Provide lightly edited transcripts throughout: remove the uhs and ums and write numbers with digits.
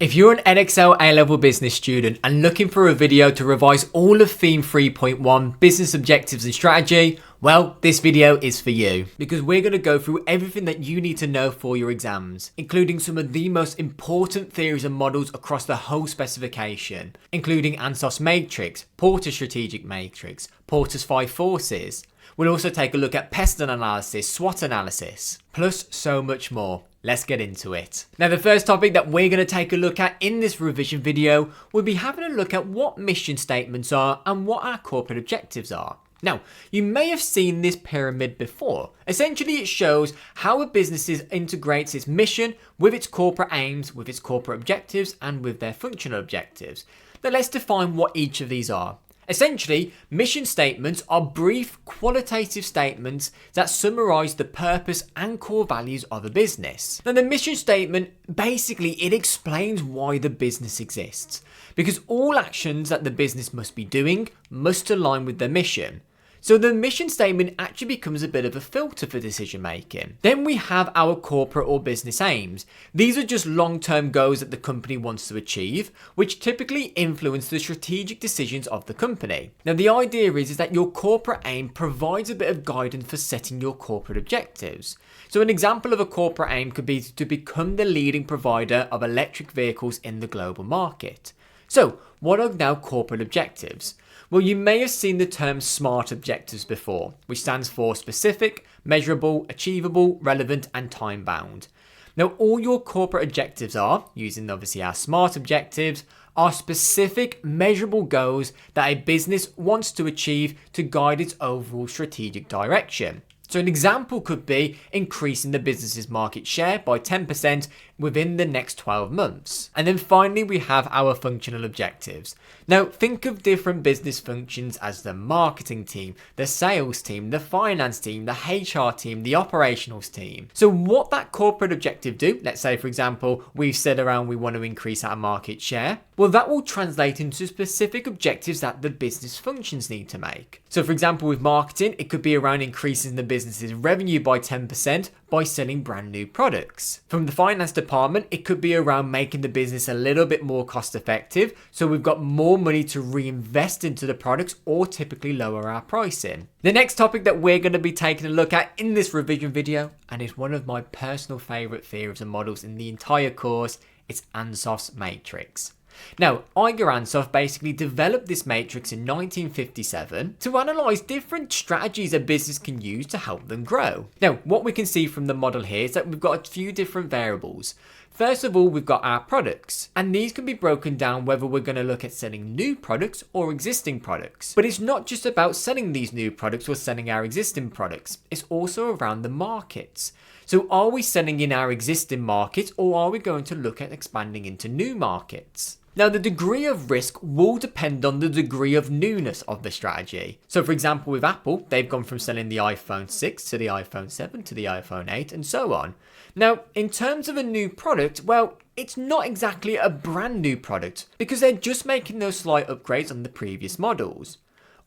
If you're an Edexcel A-Level Business student and looking for a video to revise all of Theme 3.1 Business Objectives and Strategy, well, this video is for you because we're going to go through everything that you need to know for your exams, including some of the most important theories and models across the whole specification, including Ansoff's matrix, Porter's strategic matrix, Porter's 5 forces. We'll also take a look at PESTLE Analysis, SWOT Analysis, plus so much more. Let's get into it. Now, the first topic that we're going to take a look at in this revision video will be having a look at what mission statements are and what our corporate objectives are. Now, you may have seen this pyramid before. Essentially, it shows how a business integrates its mission with its corporate aims, with its corporate objectives, and with their functional objectives. Now, let's define what each of these are. Essentially, mission statements are brief, qualitative statements that summarize the purpose and core values of a business. Now, the mission statement, basically, it explains why the business exists, because all actions that the business must be doing must align with their mission. So the mission statement actually becomes a bit of a filter for decision making. Then we have our corporate or business aims. These are just long-term goals that the company wants to achieve, which typically influence the strategic decisions of the company. Now, the idea is that your corporate aim provides a bit of guidance for setting your corporate objectives. So an example of a corporate aim could be to become the leading provider of electric vehicles in the global market. So what are now corporate objectives? Well, you may have seen the term SMART objectives before, which stands for specific, measurable, achievable, relevant, and time-bound. Now, all your corporate objectives are, using obviously our SMART objectives, are specific, measurable goals that a business wants to achieve to guide its overall strategic direction. So an example could be increasing the business's market share by 10% within the next 12 months. And then finally, we have our functional objectives. Now, think of different business functions as the marketing team, the sales team, the finance team, the HR team, the operationals team. So what that corporate objective do, let's say, for example, we've said around we want to increase our market share. Well, that will translate into specific objectives that the business functions need to make. So for example, with marketing, it could be around increasing the business's revenue by 10% by selling brand new products. From the finance department, it could be around making the business a little bit more cost effective, so we've got more money to reinvest into the products or typically lower our pricing. The next topic that we're going to be taking a look at in this revision video, and is one of my personal favourite theories and models in the entire course, it's Ansoff's matrix. Now, Igor Ansoff basically developed this matrix in 1957 to analyse different strategies a business can use to help them grow. Now, what we can see from the model here is that we've got a few different variables. First of all, we've got our products, and these can be broken down whether we're going to look at selling new products or existing products. But it's not just about selling these new products or selling our existing products, it's also around the markets. So are we selling in our existing markets, or are we going to look at expanding into new markets? Now, the degree of risk will depend on the degree of newness of the strategy. So for example, with Apple, they've gone from selling the iPhone 6 to the iPhone 7 to the iPhone 8 and so on. Now, in terms of a new product, well, it's not exactly a brand new product because they're just making those slight upgrades on the previous models.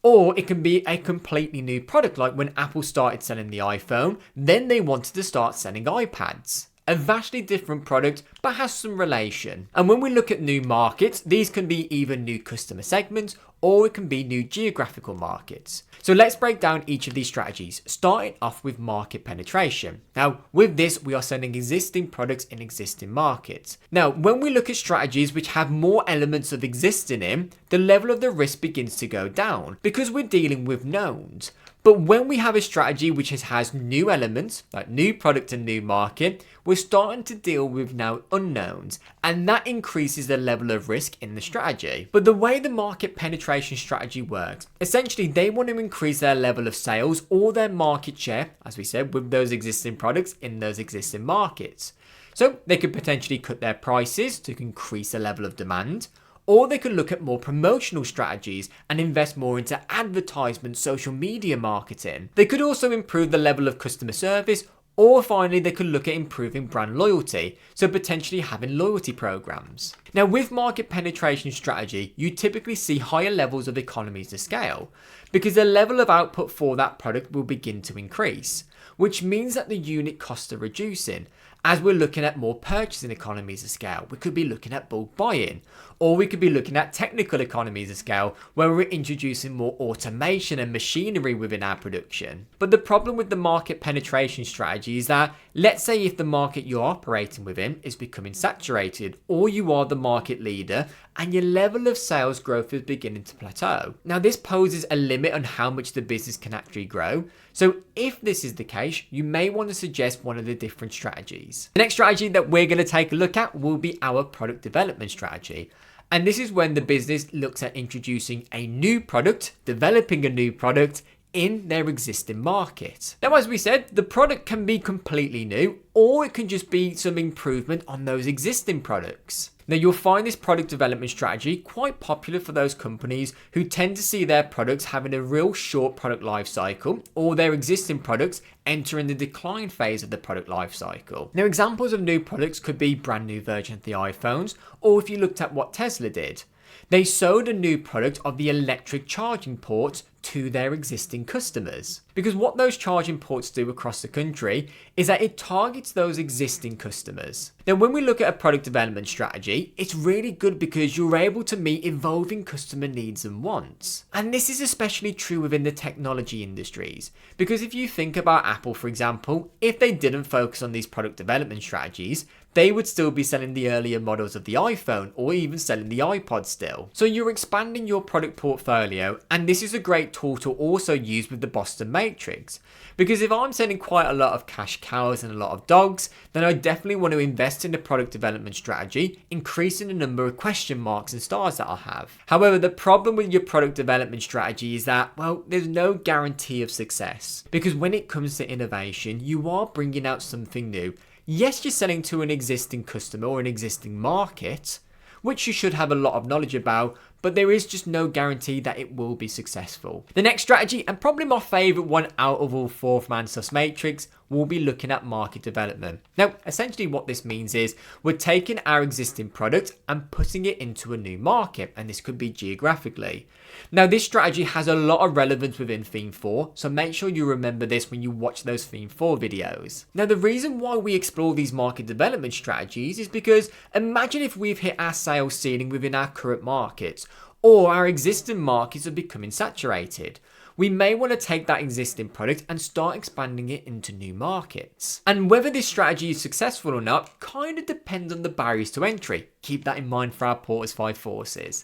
Or it can be a completely new product, like when Apple started selling the iPhone, then they wanted to start selling iPads. A vastly different product, but has some relation. And when we look at new markets, these can be either new customer segments or it can be new geographical markets. So let's break down each of these strategies, starting off with market penetration. Now, with this, we are selling existing products in existing markets. Now, when we look at strategies which have more elements of existing in, the level of the risk begins to go down because we're dealing with knowns. But when we have a strategy which has new elements, like new product and new market, we're starting to deal with now unknowns, and that increases the level of risk in the strategy. But the way the market penetration strategy works, essentially they want to increase their level of sales or their market share, as we said, with those existing products in those existing markets. So they could potentially cut their prices to increase the level of demand, or they could look at more promotional strategies and invest more into advertisement, social media marketing. They could also improve the level of customer service, or finally they could look at improving brand loyalty, so potentially having loyalty programs. Now, with market penetration strategy, you typically see higher levels of economies of scale because the level of output for that product will begin to increase, which means that the unit costs are reducing. As we're looking at more purchasing economies of scale, we could be looking at bulk buying, or we could be looking at technical economies of scale where we're introducing more automation and machinery within our production. But the problem with the market penetration strategy is that, let's say if the market you're operating within is becoming saturated, or you are the market leader and your level of sales growth is beginning to plateau. Now this poses a limit on how much the business can actually grow. So if this is the case, you may want to suggest one of the different strategies. The next strategy that we're going to take a look at will be our product development strategy. And this is when the business looks at introducing a new product, developing a new product in their existing market. Now, as we said, the product can be completely new, or it can just be some improvement on those existing products. Now, you'll find this product development strategy quite popular for those companies who tend to see their products having a real short product life cycle, or their existing products entering the decline phase of the product life cycle. Now, examples of new products could be brand new version of the iPhones, or if you looked at what Tesla did. They sold a new product of the electric charging ports to their existing customers. Because what those charging ports do across the country is that it targets those existing customers. Now, when we look at a product development strategy, it's really good because you're able to meet evolving customer needs and wants. And this is especially true within the technology industries. Because if you think about Apple, for example, if they didn't focus on these product development strategies, they would still be selling the earlier models of the iPhone or even selling the iPod still. So you're expanding your product portfolio, and this is a great tool to also use with the Boston Matrix. Because if I'm selling quite a lot of cash cows and a lot of dogs, then I definitely want to invest in the product development strategy, increasing the number of question marks and stars that I'll have. However, the problem with your product development strategy is that, well, there's no guarantee of success. Because when it comes to innovation, you are bringing out something new. Yes, you're selling to an existing customer or an existing market, which you should have a lot of knowledge about, but there is just no guarantee that it will be successful. The next strategy, and probably my favourite one out of all four from Ansoff's Matrix, will be looking at market development. Now, essentially what this means is we're taking our existing product and putting it into a new market, and this could be geographically. Now, this strategy has a lot of relevance within Theme 4, so make sure you remember this when you watch those Theme 4 videos. Now, the reason why we explore these market development strategies is because imagine if we've hit our sales ceiling within our current markets, or our existing markets are becoming saturated. We may want to take that existing product and start expanding it into new markets. And whether this strategy is successful or not kind of depends on the barriers to entry. Keep that in mind for our Porter's 5 forces.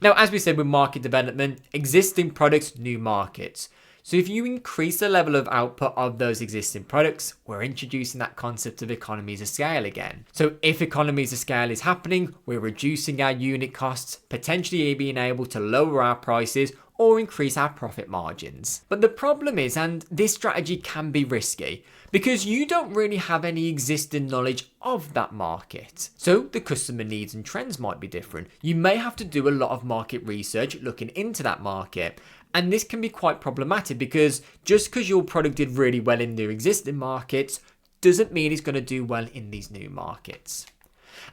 Now, as we said with market development, existing products, new markets. So if you increase the level of output of those existing products, we're introducing that concept of economies of scale again. So if economies of scale is happening, we're reducing our unit costs, potentially being able to lower our prices or increase our profit margins. But the problem is, and this strategy can be risky, because you don't really have any existing knowledge of that market. So the customer needs and trends might be different. You may have to do a lot of market research looking into that market. And this can be quite problematic because just because your product did really well in the existing markets doesn't mean it's going to do well in these new markets.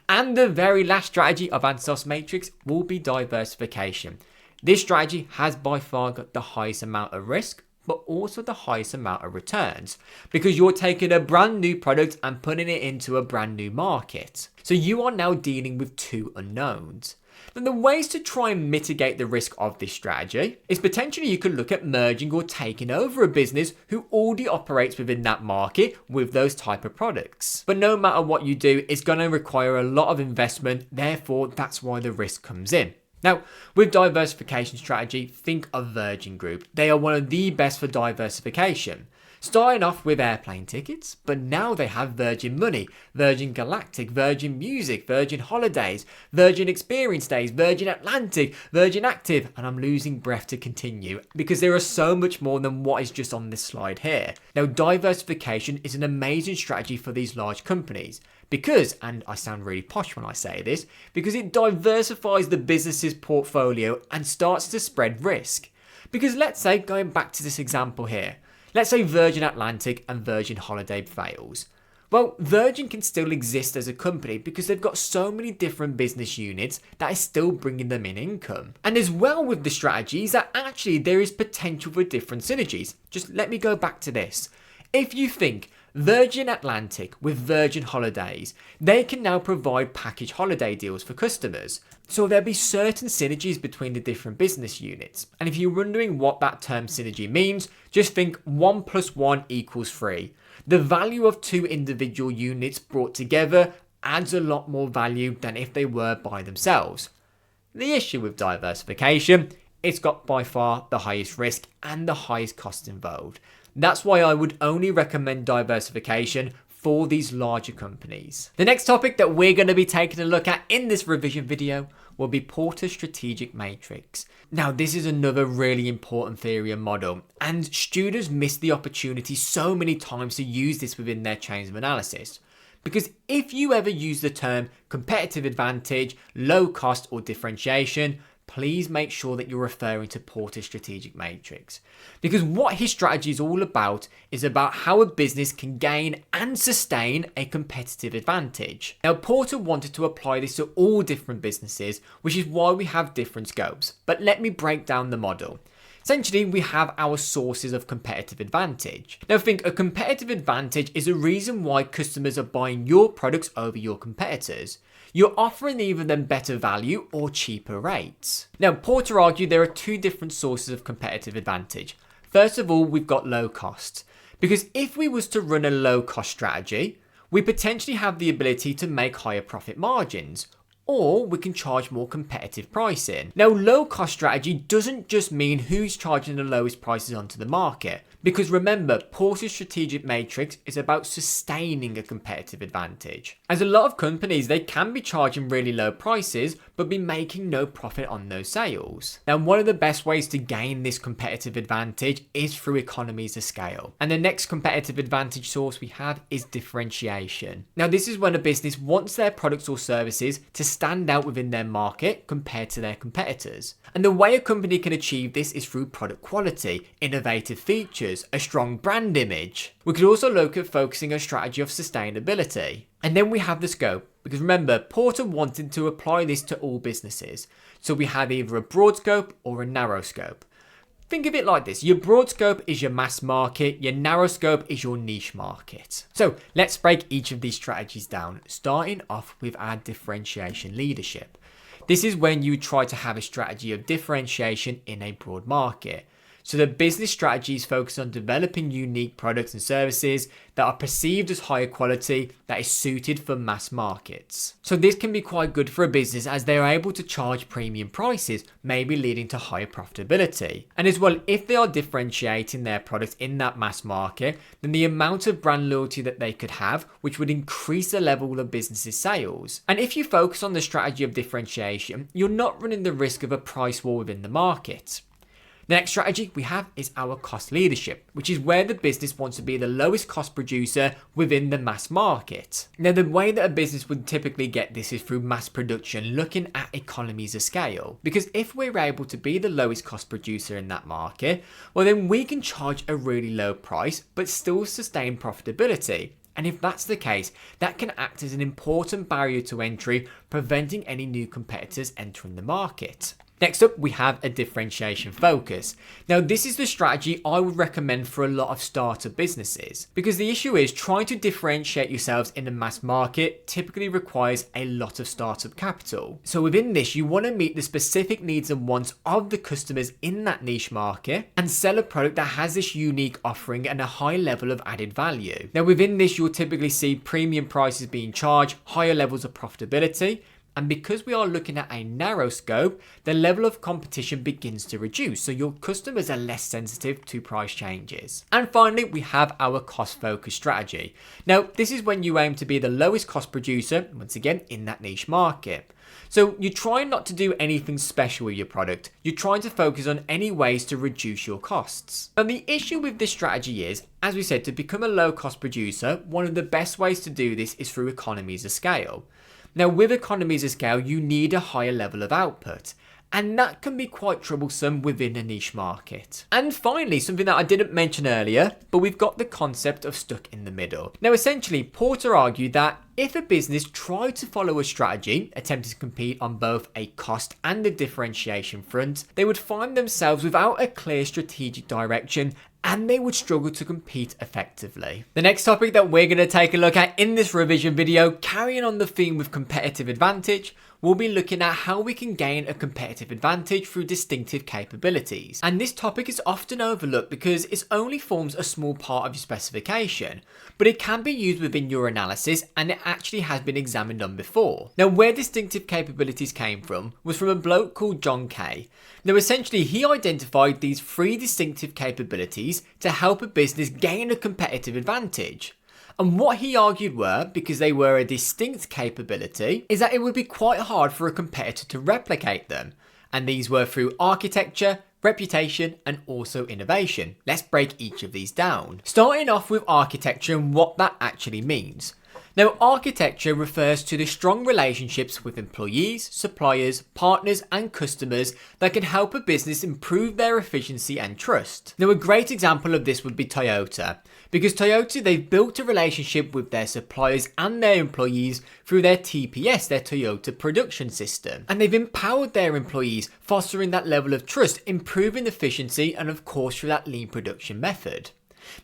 And the very last strategy of Ansoff's Matrix will be diversification. This strategy has by far got the highest amount of risk, but also the highest amount of returns because you're taking a brand new product and putting it into a brand new market. So you are now dealing with two unknowns. Then the ways to try and mitigate the risk of this strategy is potentially you could look at merging or taking over a business who already operates within that market with those type of products. But no matter what you do, it's going to require a lot of investment. Therefore, that's why the risk comes in. Now, with diversification strategy, think of Virgin Group. They are one of the best for diversification. Starting off with airplane tickets, but now they have Virgin Money, Virgin Galactic, Virgin Music, Virgin Holidays, Virgin Experience Days, Virgin Atlantic, Virgin Active, and I'm losing breath to continue because there are so much more than what is just on this slide here. Now, diversification is an amazing strategy for these large companies because, and I sound really posh when I say this, because it diversifies the business's portfolio and starts to spread risk. Because let's say, going back to this example here, let's say Virgin Atlantic and Virgin Holiday fails. Well, Virgin can still exist as a company because they've got so many different business units that is still bringing them in income. And as well with the strategies that actually there is potential for different synergies. Just let me go back to this. If you think Virgin Atlantic with Virgin Holidays, they can now provide package holiday deals for customers. So there'll be certain synergies between the different business units. And if you're wondering what that term synergy means, just think 1 + 1 = 3. The value of two individual units brought together adds a lot more value than if they were by themselves. The issue with diversification, it's got by far the highest risk and the highest cost involved. That's why I would only recommend diversification for these larger companies. The next topic that we're going to be taking a look at in this revision video will be Porter's strategic matrix. Now, this is another really important theory and model, and students miss the opportunity so many times to use this within their chains of analysis. Because if you ever use the term competitive advantage, low cost, or differentiation, please make sure that you're referring to Porter's strategic matrix. Because what his strategy is all about is about how a business can gain and sustain a competitive advantage. Now, Porter wanted to apply this to all different businesses, which is why we have different scopes. But let me break down the model. Essentially, we have our sources of competitive advantage. Now, think a competitive advantage is a reason why customers are buying your products over your competitors. You're offering either them better value or cheaper rates. Now, Porter argued there are two different sources of competitive advantage. First of all, we've got low cost. Because if we was to run a low cost strategy, we potentially have the ability to make higher profit margins, or we can charge more competitive pricing. Now, low cost strategy doesn't just mean who's charging the lowest prices onto the market, because remember, Porter's strategic matrix is about sustaining a competitive advantage. As a lot of companies, they can be charging really low prices, but be making no profit on those sales. Now, one of the best ways to gain this competitive advantage is through economies of scale. And the next competitive advantage source we have is differentiation. Now, this is when a business wants their products or services to stand out within their market compared to their competitors. And the way a company can achieve this is through product quality, innovative features, a strong brand image. We could also look at focusing a strategy of sustainability. And then we have the scope, because remember, Porter wanted to apply this to all businesses. So we have either a broad scope or a narrow scope. Think of it like this. Your broad scope is your mass market, your narrow scope is your niche market. So let's break each of these strategies down, starting off with our differentiation leadership. This is when you try to have a strategy of differentiation in a broad market. So the business strategy is focused on developing unique products and services that are perceived as higher quality that is suited for mass markets. So this can be quite good for a business as they are able to charge premium prices, maybe leading to higher profitability. And as well, if they are differentiating their products in that mass market, then the amount of brand loyalty that they could have, which would increase the level of business's sales. And if you focus on the strategy of differentiation, you're not running the risk of a price war within the market. The next strategy we have is our cost leadership, which is where the business wants to be the lowest cost producer within the mass market. Now, the way that a business would typically get this is through mass production, looking at economies of scale. Because if we're able to be the lowest cost producer in that market, well, then we can charge a really low price, but still sustain profitability. And if that's the case, that can act as an important barrier to entry, preventing any new competitors entering the market. Next up, we have a differentiation focus. Now, this is the strategy I would recommend for a lot of startup businesses, because the issue is trying to differentiate yourselves in the mass market typically requires a lot of startup capital. So within this, you want to meet the specific needs and wants of the customers in that niche market and sell a product that has this unique offering and a high level of added value. Now, within this, you'll typically see premium prices being charged, higher levels of profitability. And because we are looking at a narrow scope, the level of competition begins to reduce, so your customers are less sensitive to price changes. And finally, we have our cost focused strategy. Now, this is when you aim to be the lowest cost producer, once again, in that niche market. So you're trying not to do anything special with your product. You're trying to focus on any ways to reduce your costs. And the issue with this strategy is, as we said, to become a low cost producer, one of the best ways to do this is through economies of scale. Now, with economies of scale, you need a higher level of output, and that can be quite troublesome within a niche market. And finally, something that I didn't mention earlier, but we've got the concept of stuck in the middle. Now, essentially, Porter argued that if a business tried to follow a strategy, attempting to compete on both a cost and a differentiation front, they would find themselves without a clear strategic direction and they would struggle to compete effectively. The next topic that we're going to take a look at in this revision video, carrying on the theme with competitive advantage, we'll be looking at how we can gain a competitive advantage through distinctive capabilities. And this topic is often overlooked because it only forms a small part of your specification, but it can be used within your analysis and it actually has been examined on before. Now, where distinctive capabilities came from was from a bloke called John Kay. Now, essentially, he identified these 3 distinctive capabilities to help a business gain a competitive advantage. And what he argued were, because they were a distinct capability, is that it would be quite hard for a competitor to replicate them. And these were through architecture, reputation, and also innovation. Let's break each of these down. Starting off with architecture and what that actually means. Now, architecture refers to the strong relationships with employees, suppliers, partners, and customers that can help a business improve their efficiency and trust. Now, a great example of this would be Toyota, because Toyota, they've built a relationship with their suppliers and their employees through their TPS, their Toyota Production System. And they've empowered their employees, fostering that level of trust, improving efficiency, and of course through that lean production method.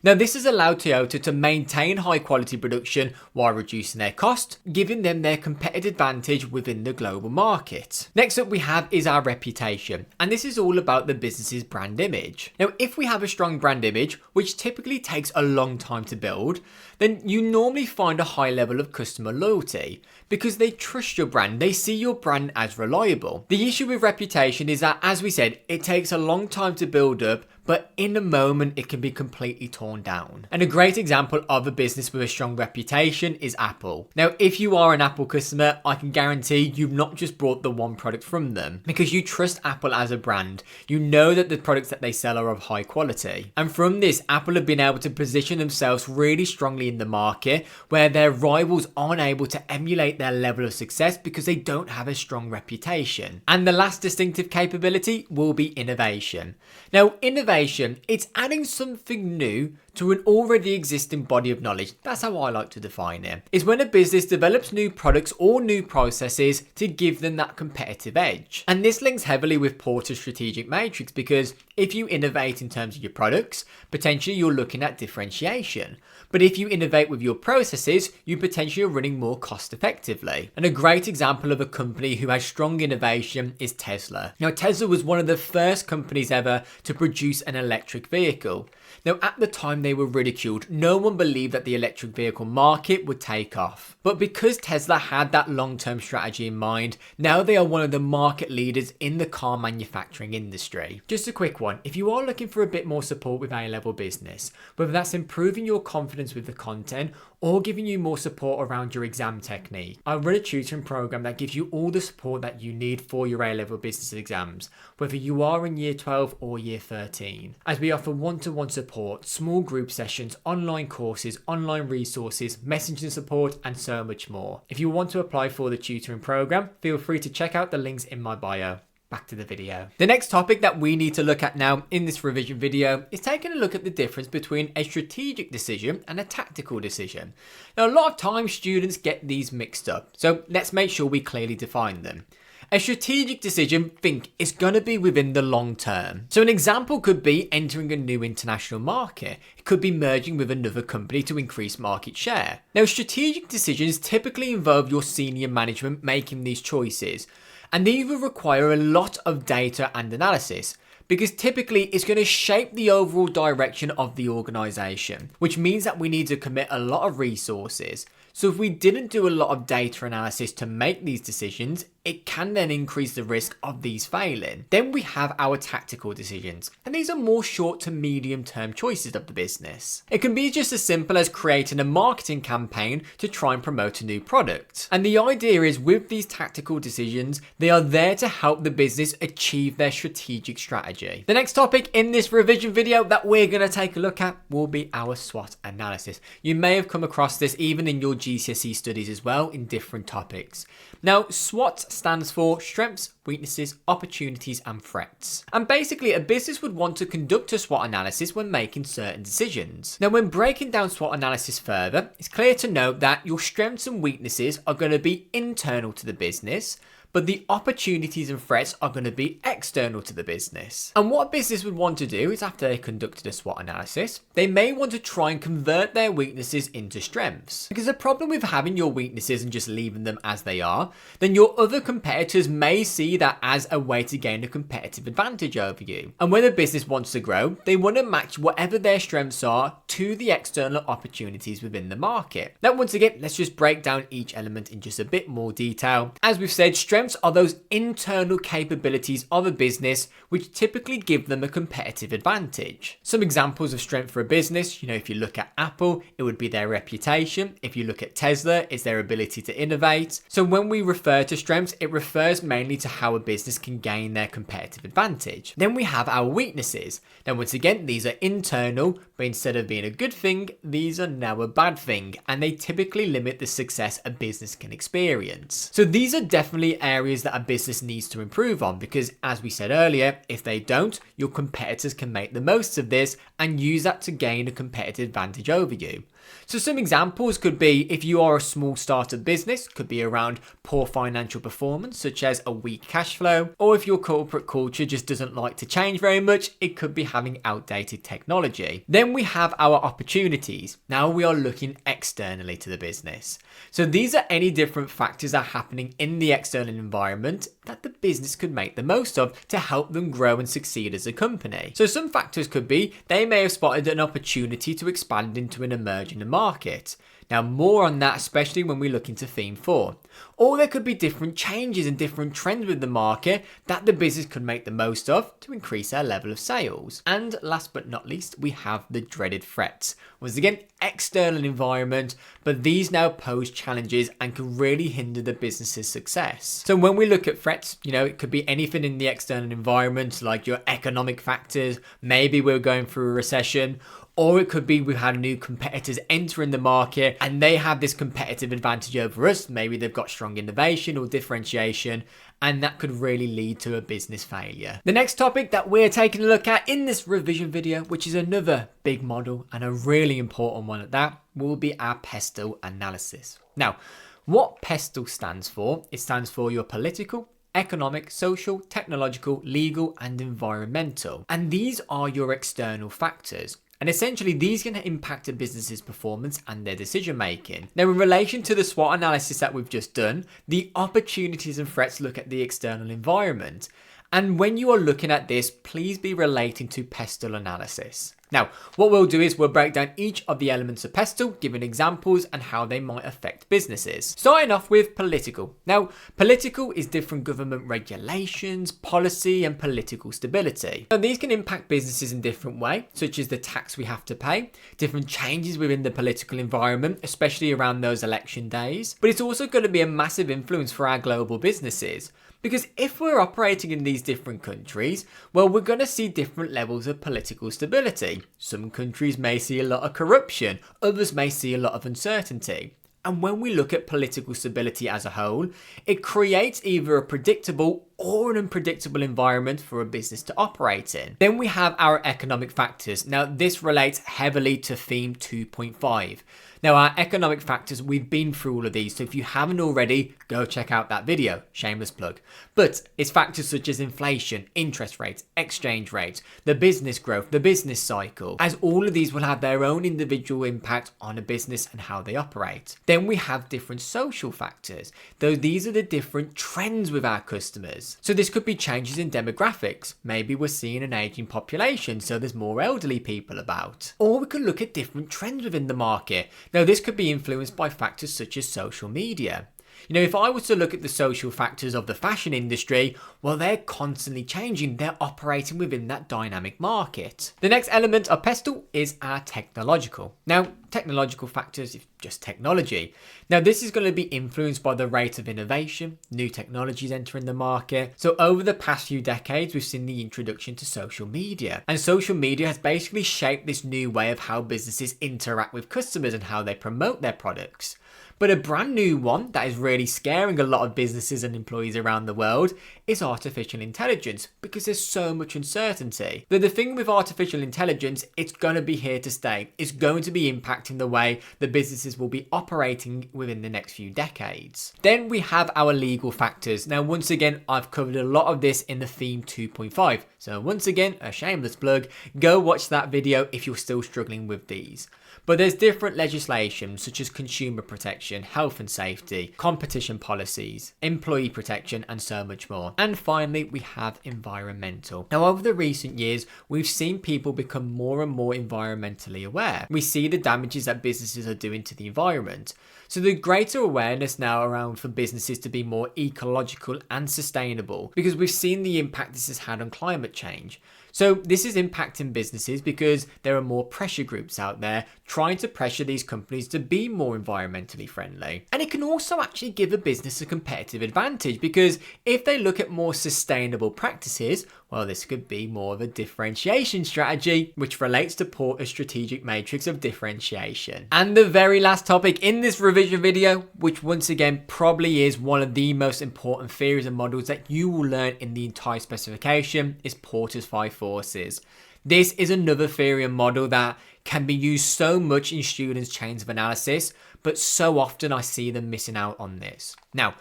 Now, this has allowed Toyota to maintain high quality production while reducing their cost, giving them their competitive advantage within the global market. Next up we have is our reputation, and this is all about the business's brand image. Now, if we have a strong brand image, which typically takes a long time to build, then you normally find a high level of customer loyalty because they trust your brand, they see your brand as reliable. The issue with reputation is that, as we said, it takes a long time to build up, but in a moment it can be completely torn down. And a great example of a business with a strong reputation is Apple. Now, if you are an Apple customer, I can guarantee you've not just bought the one product from them, because you trust Apple as a brand. You know that the products that they sell are of high quality. And from this, Apple have been able to position themselves really strongly in the market, where their rivals aren't able to emulate their level of success because they don't have a strong reputation. And the last distinctive capability will be innovation. Now, innovation, it's adding something new to an already existing body of knowledge. That's how I like to define it. Is when a business develops new products or new processes to give them that competitive edge. And this links heavily with Porter's strategic matrix, because if you innovate in terms of your products, potentially you're looking at differentiation. But if you innovate with your processes, you potentially are running more cost effectively. And a great example of a company who has strong innovation is Tesla. Now, Tesla was one of the first companies ever to produce an electric vehicle. Now, at the time they were ridiculed. No one believed that the electric vehicle market would take off. But because Tesla had that long-term strategy in mind, now they are one of the market leaders in the car manufacturing industry. Just a quick one. If you are looking for a bit more support with A-Level Business, whether that's improving your confidence with the content or giving you more support around your exam technique, I run a tutoring program that gives you all the support that you need for your A-Level Business exams, whether you are in year 12 or year 13, as we offer one-to-one support, small group sessions, online courses, online resources, messaging support, and so much more. If you want to apply for the tutoring program, feel free to check out the links in my bio. Back to the video. The next topic that we need to look at now in this revision video is taking a look at the difference between a strategic decision and a tactical decision. Now, a lot of times students get these mixed up, so let's make sure we clearly define them. A strategic decision, think, is going to be within the long term. So an example could be entering a new international market. It could be merging with another company to increase market share. Now, strategic decisions typically involve your senior management making these choices, and these will require a lot of data and analysis, because typically it's going to shape the overall direction of the organization, which means that we need to commit a lot of resources. So if we didn't do a lot of data analysis to make these decisions, it can then increase the risk of these failing. Then we have our tactical decisions, and these are more short to medium term choices of the business. It can be just as simple as creating a marketing campaign to try and promote a new product. And the idea is, with these tactical decisions, they are there to help the business achieve their strategic strategy. The next topic in this revision video that we're going to take a look at will be our SWOT analysis. You may have come across this even in your GCSE studies as well in different topics. Now, SWOT stands for strengths, weaknesses, opportunities, and threats. And basically, a business would want to conduct a SWOT analysis when making certain decisions. Now, when breaking down SWOT analysis further, it's clear to note that your strengths and weaknesses are going to be internal to the business, but the opportunities and threats are going to be external to the business. And what a business would want to do is, after they conducted a SWOT analysis, they may want to try and convert their weaknesses into strengths. Because the problem with having your weaknesses and just leaving them as they are, then your other competitors may see that as a way to gain a competitive advantage over you. And when a business wants to grow, they want to match whatever their strengths are to the external opportunities within the market. Now, once again, let's just break down each element in just a bit more detail. As we've said, strengths are those internal capabilities of a business which typically give them a competitive advantage. Some examples of strength for a business, if you look at Apple, it would be their reputation. If you look at Tesla, it's their ability to innovate. So when we refer to strengths, it refers mainly to how a business can gain their competitive advantage. Then we have our weaknesses. Now, once again, these are internal, but instead of being a good thing, these are now a bad thing, and they typically limit the success a business can experience. So these are definitely areas that a business needs to improve on, because as we said earlier, if they don't, your competitors can make the most of this and use that to gain a competitive advantage over you. So some examples could be, if you are a small startup business, could be around poor financial performance, such as a weak cash flow, or if your corporate culture just doesn't like to change very much, it could be having outdated technology. Then we have our opportunities. Now we are looking externally to the business. So these are any different factors that are happening in the external environment that the business could make the most of to help them grow and succeed as a company. So some factors could be, they may have spotted an opportunity to expand into an emerging market. Now, more on that, especially when we look into theme 4. Or there could be different changes and different trends with the market that the business could make the most of to increase their level of sales. And last but not least, we have the dreaded threats. Once again, external environment, but these now pose challenges and can really hinder the business's success. So when we look at threats, it could be anything in the external environment, like your economic factors, maybe we're going through a recession, or it could be we've had new competitors entering the market and they have this competitive advantage over us. Maybe they've got strong innovation or differentiation, and that could really lead to a business failure. The next topic that we're taking a look at in this revision video, which is another big model and a really important one at that, will be our PESTLE analysis. Now, what PESTLE stands for, it stands for your political, economic, social, technological, legal, and environmental. And these are your external factors. And essentially, these can impact a business's performance and their decision making. Now, in relation to the SWOT analysis that we've just done, the opportunities and threats look at the external environment. And when you are looking at this, please be relating to PESTLE analysis. Now, what we'll do is we'll break down each of the elements of PESTLE, giving examples and how they might affect businesses. Starting off with political. Now, political is different government regulations, policy, and political stability. Now, these can impact businesses in different ways, such as the tax we have to pay, different changes within the political environment, especially around those election days. But it's also going to be a massive influence for our global businesses. Because if we're operating in these different countries, well, we're going to see different levels of political stability. Some countries may see a lot of corruption, others may see a lot of uncertainty. And when we look at political stability as a whole, it creates either a predictable or an unpredictable environment for a business to operate in. Then we have our economic factors. Now, this relates heavily to theme 2.5. Now, our economic factors, we've been through all of these, so if you haven't already, go check out that video, shameless plug. But it's factors such as inflation, interest rates, exchange rates, the business growth, the business cycle, as all of these will have their own individual impact on a business and how they operate. Then we have different social factors, though these are the different trends with our customers. So this could be changes in demographics. Maybe we're seeing an aging population, so there's more elderly people about. Or we could look at different trends within the market. Now, this could be influenced by factors such as social media. If I was to look at the social factors of the fashion industry, well, they're constantly changing. They're operating within that dynamic market. The next element of PESTLE is our technological. Now, technological factors is just technology. Now, this is going to be influenced by the rate of innovation, new technologies entering the market. So over the past few decades, we've seen the introduction to social media. And social media has basically shaped this new way of how businesses interact with customers and how they promote their products. But a brand new one that is really scaring a lot of businesses and employees around the world is artificial intelligence, because there's so much uncertainty. But the thing with artificial intelligence, it's going to be here to stay. It's going to be impacting the way the businesses will be operating within the next few decades. Then we have our legal factors. Now, once again, I've covered a lot of this in the theme 2.5. So once again, a shameless plug, go watch that video if you're still struggling with these. But there's different legislation such as consumer protection, health and safety, competition policies, employee protection, and so much more. And finally, we have environmental. Now, over the recent years, we've seen people become more and more environmentally aware. We see the damages that businesses are doing to the environment. So the greater awareness now around for businesses to be more ecological and sustainable, because we've seen the impact this has had on climate change. So this is impacting businesses because there are more pressure groups out there trying to pressure these companies to be more environmentally friendly. And it can also actually give a business a competitive advantage, because if they look at more sustainable practices, well, this could be more of a differentiation strategy, which relates to Porter's strategic matrix of differentiation. And the very last topic in this revision video, which once again probably is one of the most important theories and models that you will learn in the entire specification, is Porter's 5 forces. This is another theory and model that can be used so much in students' chains of analysis, but so often I see them missing out on this. Now,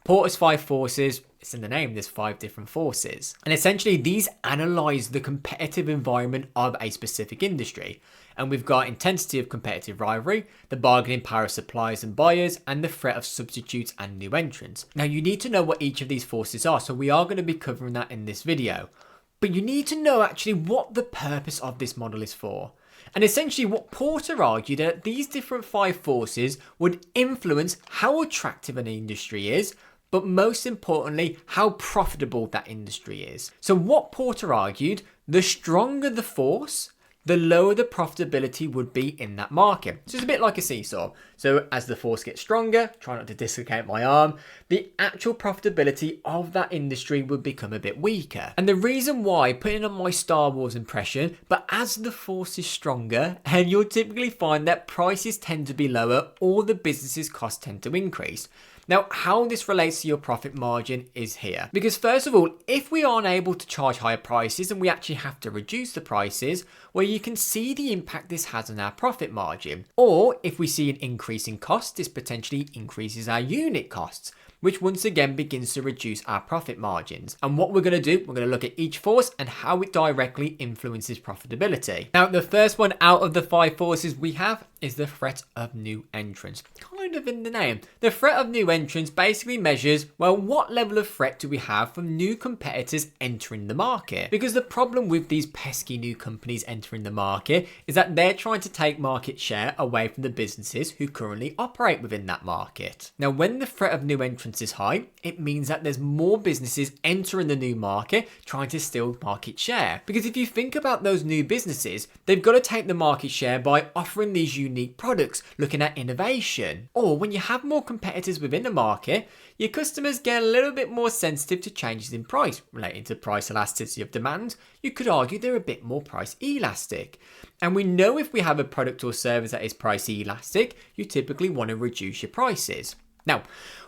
Porter's 5 forces, it's in the name, there's 5 different forces. And essentially these analyze the competitive environment of a specific industry. And we've got intensity of competitive rivalry, the bargaining power of suppliers and buyers, and the threat of substitutes and new entrants. Now, you need to know what each of these forces are, so we are going to be covering that in this video. But you need to know actually what the purpose of this model is for. And essentially what Porter argued that these different 5 forces would influence how attractive an industry is, but most importantly, how profitable that industry is. So what Porter argued, the stronger the force, the lower the profitability would be in that market. So it's a bit like a seesaw. So as the force gets stronger, try not to dislocate my arm, the actual profitability of that industry would become a bit weaker. And the reason why, putting on my Star Wars impression, but as the force is stronger, and you'll typically find that prices tend to be lower, or the business's costs tend to increase. Now, how this relates to your profit margin is here. Because first of all, if we aren't able to charge higher prices and we actually have to reduce the prices, well, you can see the impact this has on our profit margin. Or if we see an increase in cost, this potentially increases our unit costs, which once again begins to reduce our profit margins. And what we're going to do, we're going to look at each force and how it directly influences profitability. Now, the first one out of the 5 forces we have is the threat of new entrants. Kind of in the name. The threat of new entrants basically measures, well, what level of threat do we have from new competitors entering the market? Because the problem with these pesky new companies entering the market is that they're trying to take market share away from the businesses who currently operate within that market. Now, when the threat of new entrants is high, it means that there's more businesses entering the new market trying to steal market share. Because if you think about those new businesses, they've got to take the market share by offering these unique products, looking at innovation. Or when you have more competitors within the market, your customers get a little bit more sensitive to changes in price relating to price elasticity of demand. You could argue they're a bit more price elastic. And we know if we have a product or service that is price elastic, you typically want to reduce your prices. Now,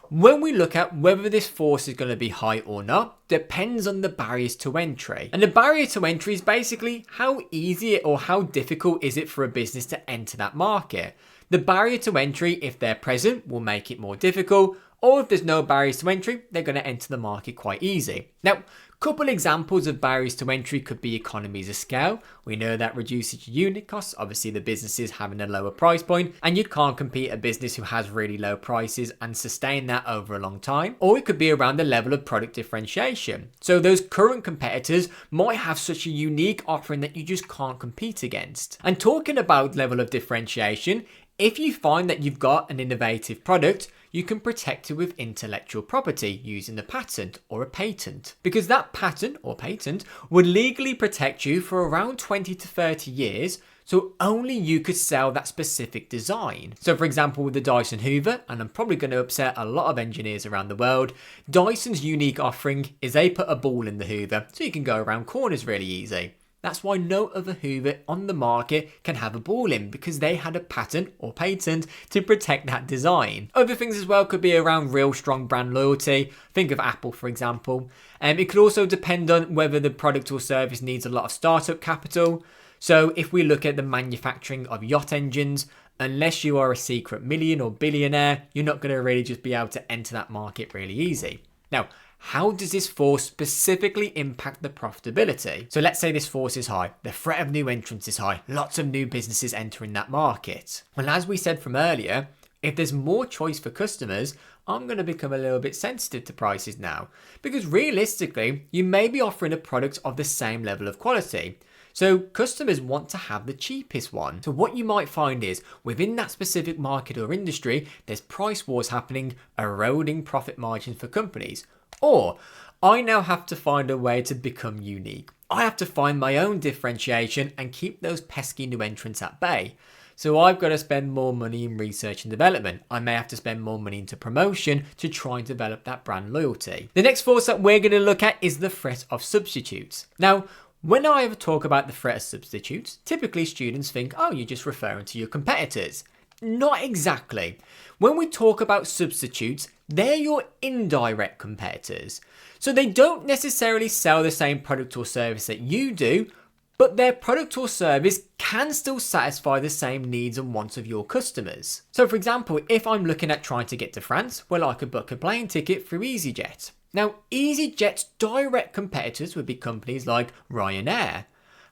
when we look at whether this force is going to be high or not, depends on the barriers to entry. And the barrier to entry is basically how easy or how difficult is it for a business to enter that market. The barrier to entry, if they're present, will make it more difficult, or if there's no barriers to entry, they're going to enter the market quite easy. Now, couple examples of barriers to entry could be economies of scale. We know that reduces your unit costs. Obviously, the business is having a lower price point, and you can't compete a business who has really low prices and sustain that over a long time. Or it could be around the level of product differentiation. So those current competitors might have such a unique offering that you just can't compete against. And talking about level of differentiation, if you find that you've got an innovative product, you can protect it with intellectual property using a patent or a patent. Because that patent or patent would legally protect you for around 20 to 30 years, so only you could sell that specific design. So for example, with the Dyson Hoover, and I'm probably going to upset a lot of engineers around the world, Dyson's unique offering is they put a ball in the Hoover, so you can go around corners really easy. That's why no other Hoover on the market can have a ball in, because they had a patent or patent to protect that design. Other things as well could be around real strong brand loyalty. Think of Apple, for example. It could also depend on whether the product or service needs a lot of startup capital. So if we look at the manufacturing of yacht engines, unless you are a secret million or billionaire, you're not going to really just be able to enter that market really easy. Now, how does this force specifically impact the profitability? So let's say this force is high, the threat of new entrants is high, lots of new businesses entering that market. Well, as we said from earlier, if there's more choice for customers, I'm going to become a little bit sensitive to prices now, because realistically, you may be offering a product of the same level of quality. So customers want to have the cheapest one. So what you might find is within that specific market or industry, there's price wars happening, eroding profit margins for companies. Or I now have to find a way to become unique. I have to find my own differentiation and keep those pesky new entrants at bay. So I've got to spend more money in research and development. I may have to spend more money into promotion to try and develop that brand loyalty. The next force that we're going to look at is the threat of substitutes. Now, when I ever talk about the threat of substitutes, typically students think, oh, you're just referring to your competitors. Not exactly. When we talk about substitutes, they're your indirect competitors. So they don't necessarily sell the same product or service that you do, but their product or service can still satisfy the same needs and wants of your customers. So for example, if I'm looking at trying to get to France, well, I could book a plane ticket through EasyJet. Now, EasyJet's direct competitors would be companies like Ryanair.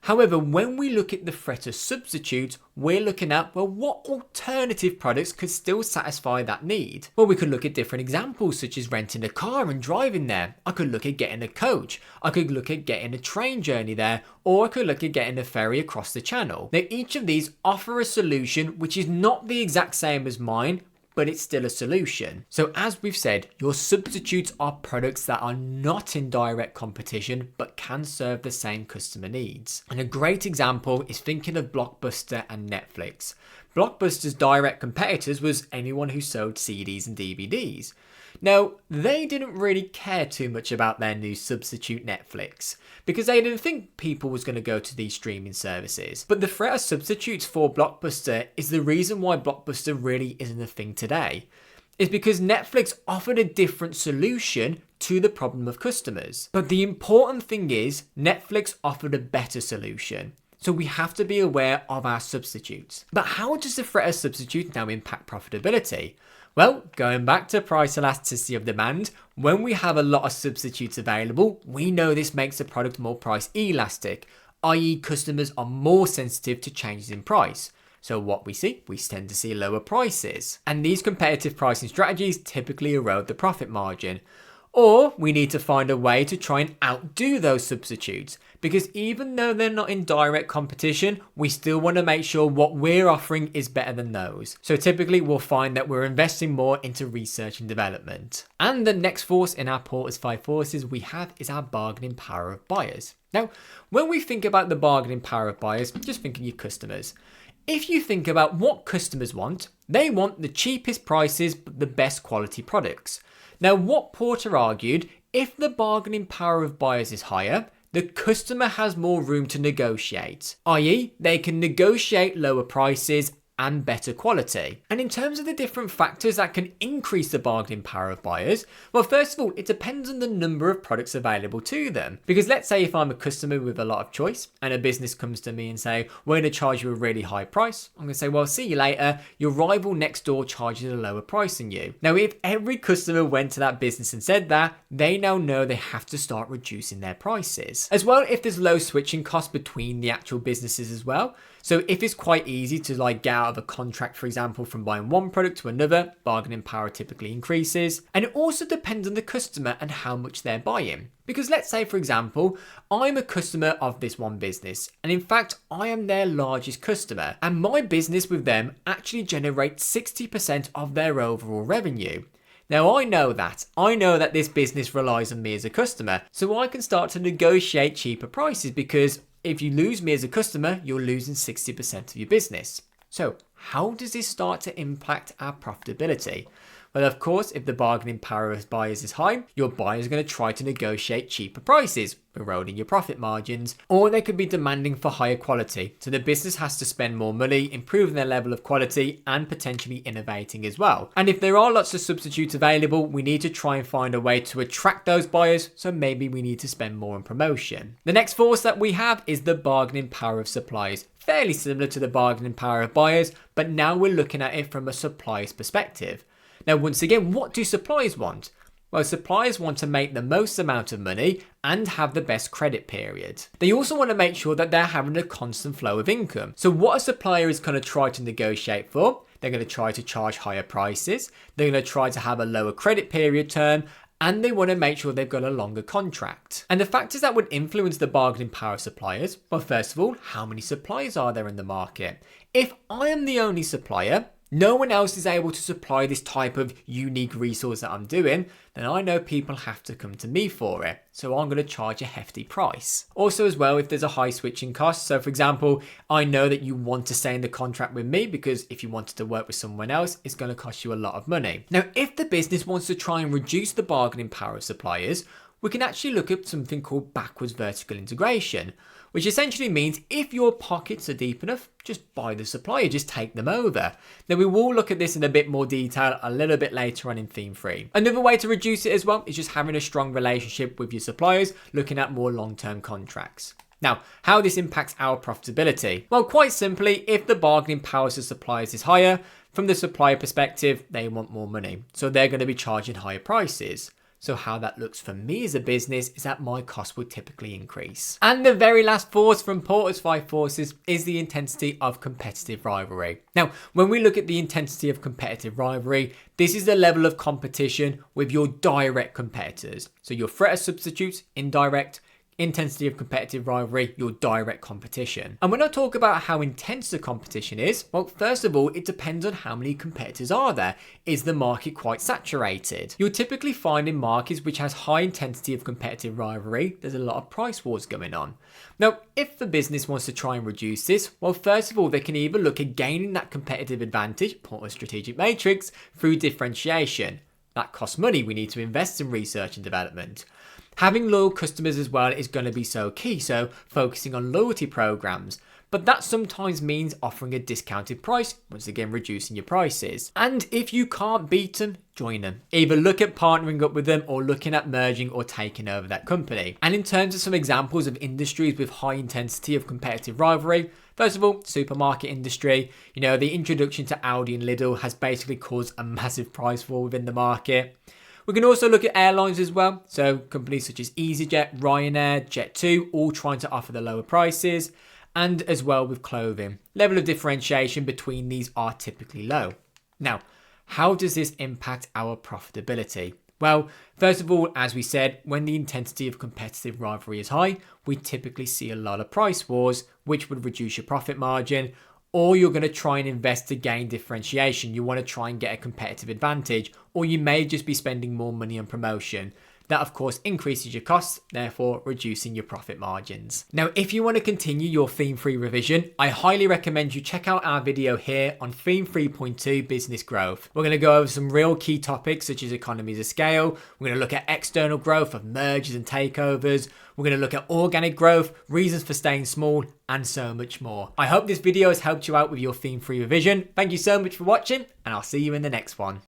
However, when we look at the threat of substitutes, we're looking at, well, what alternative products could still satisfy that need? Well, we could look at different examples, such as renting a car and driving there. I could look at getting a coach. I could look at getting a train journey there, or I could look at getting a ferry across the channel. Now, each of these offer a solution which is not the exact same as mine, but it's still a solution. So as we've said, your substitutes are products that are not in direct competition, but can serve the same customer needs. And a great example is thinking of Blockbuster and Netflix. Blockbuster's direct competitors was anyone who sold CDs and DVDs. Now, they didn't really care too much about their new substitute Netflix, because they didn't think people was going to go to these streaming services. But the threat of substitutes for Blockbuster is the reason why Blockbuster really isn't a thing today. Is because Netflix offered a different solution to the problem of customers. But the important thing is, Netflix offered a better solution. So we have to be aware of our substitutes. But how does the threat of substitutes now impact profitability? Well, going back to price elasticity of demand, when we have a lot of substitutes available, we know this makes the product more price elastic, i.e. customers are more sensitive to changes in price. So what we tend to see lower prices. And these competitive pricing strategies typically erode the profit margin. Or we need to find a way to try and outdo those substitutes, because even though they're not in direct competition, we still want to make sure what we're offering is better than those. So typically we'll find that we're investing more into research and development. And the next force in our Porter's 5 forces we have is our bargaining power of buyers. Now, when we think about the bargaining power of buyers, just think of your customers. If you think about what customers want, they want the cheapest prices but the best quality products. Now, what Porter argued, if the bargaining power of buyers is higher, the customer has more room to negotiate, i.e. they can negotiate lower prices and better quality. And in terms of the different factors that can increase the bargaining power of buyers, well, first of all, it depends on the number of products available to them. Because let's say if I'm a customer with a lot of choice and a business comes to me and say, we're going to charge you a really high price, I'm going to say, well, see you later. Your rival next door charges a lower price than you. Now, if every customer went to that business and said that, they now know they have to start reducing their prices. As well, if there's low switching costs between the actual businesses as well. So if it's quite easy to get out of a contract, for example, from buying one product to another, bargaining power typically increases. And it also depends on the customer and how much they're buying. Because let's say, for example, I'm a customer of this one business, and in fact, I am their largest customer, and my business with them actually generates 60% of their overall revenue. Now, I know that this business relies on me as a customer, so I can start to negotiate cheaper prices, because if you lose me as a customer, you're losing 60% of your business. So how does this start to impact our profitability? Well, of course, if the bargaining power of buyers is high, your buyers are going to try to negotiate cheaper prices, eroding your profit margins, or they could be demanding for higher quality. So the business has to spend more money, improving their level of quality and potentially innovating as well. And if there are lots of substitutes available, we need to try and find a way to attract those buyers. So maybe we need to spend more on promotion. The next force that we have is the bargaining power of suppliers. Fairly similar to the bargaining power of buyers, but now we're looking at it from a supplier's perspective. Now, once again, what do suppliers want? Well, suppliers want to make the most amount of money and have the best credit period. They also want to make sure that they're having a constant flow of income. So what a supplier is going to try to negotiate for, they're going to try to charge higher prices, they're going to try to have a lower credit period term, and they want to make sure they've got a longer contract. And the factors that would influence the bargaining power of suppliers, well, first of all, how many suppliers are there in the market? If I am the only supplier, no one else is able to supply this type of unique resource that I'm doing, then I know people have to come to me for it. So I'm going to charge a hefty price. Also as well, if there's a high switching cost. So for example, I know that you want to stay in the contract with me because if you wanted to work with someone else, it's going to cost you a lot of money. Now, if the business wants to try and reduce the bargaining power of suppliers, we can actually look at something called backwards vertical integration, which essentially means if your pockets are deep enough, just buy the supplier, just take them over. Now we will look at this in a bit more detail a little bit later on in theme 3. Another way to reduce it as well is just having a strong relationship with your suppliers, looking at more long-term contracts. Now, how this impacts our profitability? Well, quite simply, if the bargaining power of suppliers is higher, from the supplier perspective, they want more money. So they're going to be charging higher prices. So how that looks for me as a business is that my costs will typically increase. And the very last force from Porter's 5 forces is the intensity of competitive rivalry. Now, when we look at the intensity of competitive rivalry, this is the level of competition with your direct competitors. So your threat of substitutes, indirect, intensity of competitive rivalry, your direct competition. And when I talk about how intense the competition is, well, first of all, it depends on how many competitors are there. Is the market quite saturated? You'll typically find in markets which has high intensity of competitive rivalry, there's a lot of price wars going on. Now, if the business wants to try and reduce this, well, first of all, they can either look at gaining that competitive advantage, Porter's strategic matrix, through differentiation. That costs money. We need to invest in research and development. Having loyal customers as well is going to be so key, so focusing on loyalty programs. But that sometimes means offering a discounted price, once again reducing your prices. And if you can't beat them, join them. Either look at partnering up with them or looking at merging or taking over that company. And in terms of some examples of industries with high intensity of competitive rivalry, first of all, supermarket industry. You know, the introduction to Aldi and Lidl has basically caused a massive price war within the market. We can also look at airlines as well. So companies such as EasyJet, Ryanair, Jet2, all trying to offer the lower prices. And as well with clothing. Level of differentiation between these are typically low. Now, how does this impact our profitability? Well, first of all, as we said, when the intensity of competitive rivalry is high, we typically see a lot of price wars, which would reduce your profit margin. Or you're going to try and invest to gain differentiation. You want to try and get a competitive advantage, or you may just be spending more money on promotion. That, of course, increases your costs, therefore reducing your profit margins. Now, if you want to continue your Theme 3 revision, I highly recommend you check out our video here on Theme 3.2 Business Growth. We're going to go over some real key topics such as economies of scale. We're going to look at external growth of mergers and takeovers. We're going to look at organic growth, reasons for staying small, and so much more. I hope this video has helped you out with your Theme 3 revision. Thank you so much for watching, and I'll see you in the next one.